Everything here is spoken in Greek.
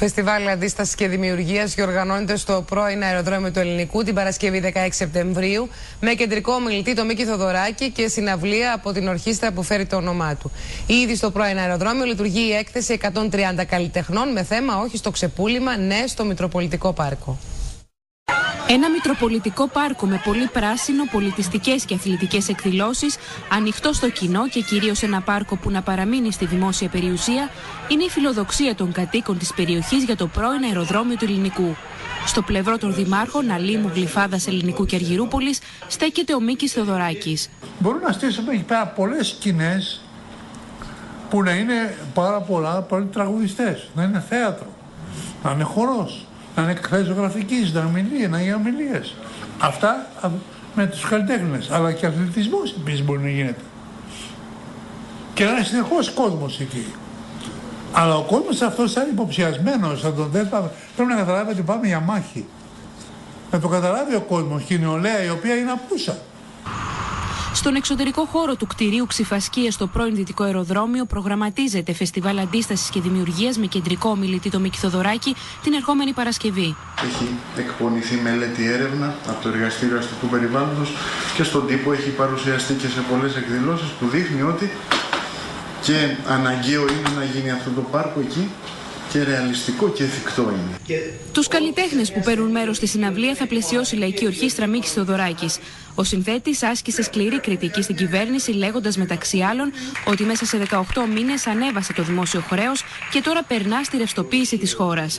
Φεστιβάλ Αντίστασης και Δημιουργίας διοργανώνεται στο πρώην αεροδρόμιο του Ελληνικού την Παρασκευή 16 Σεπτεμβρίου με κεντρικό ομιλητή τον Μίκη Θοδωράκη και συναυλία από την ορχήστρα που φέρει το όνομά του. Ήδη στο πρώην αεροδρόμιο λειτουργεί η έκθεση 130 καλλιτεχνών με θέμα «Όχι στο ξεπούλημα, ναι στο Μητροπολιτικό Πάρκο». Ένα Μητροπολιτικό Πάρκο με πολύ πράσινο, πολιτιστικές και αθλητικές εκδηλώσεις, ανοιχτό στο κοινό και κυρίως ένα πάρκο που να παραμείνει στη δημόσια περιουσία, είναι η φιλοδοξία των κατοίκων της περιοχής για το πρώην αεροδρόμιο του Ελληνικού. Στο πλευρό των δημάρχων Αλήμου, Γλυφάδας, Ελληνικού και Αργυρούπολης στέκεται ο Μίκης Θοδωράκης. Μπορούμε να στήσουμε εκεί πέρα πολλές σκηνές που να είναι πολλοί τραγουδιστές, να είναι θέατρο, να είναι χορός, να είναι εκθέσεις ζωγραφικής, να είναι ομιλίες. Αυτά με τους καλλιτέχνες, αλλά και αθλητισμός επίσης μπορεί να γίνεται. Και να είναι συνεχώς κόσμος εκεί. Αλλά ο κόσμος αυτός θα είναι υποψιασμένος, πρέπει να καταλάβει ότι πάμε για μάχη. Να το καταλάβει ο κόσμος και η νεολαία η οποία είναι απούσα. Στον εξωτερικό χώρο του κτηρίου Ξηφασκίας στο πρώην Δυτικό Αεροδρόμιο προγραμματίζεται Φεστιβάλ Αντίστασης και Δημιουργίας με κεντρικό ομιλητή τον Μίκη Θοδωράκη την ερχόμενη Παρασκευή. Έχει εκπονηθεί μελέτη έρευνα από το Εργαστήριο Αστικού Περιβάλλοντος και στον τύπο έχει παρουσιαστεί και σε πολλές εκδηλώσεις που δείχνει ότι και αναγκαίο είναι να γίνει αυτό το πάρκο εκεί και ρεαλιστικό και εφικτό είναι. Τους καλλιτέχνες που παίρνουν μέρος στη συναυλία θα πλαισιώσει η Λαϊκή Ορχήστρα Μίκης Θοδωράκης. Ο συνθέτης άσκησε σκληρή κριτική στην κυβέρνηση, λέγοντας μεταξύ άλλων ότι μέσα σε 18 μήνες ανέβασε το δημόσιο χρέος και τώρα περνά στη ρευστοποίηση της χώρας.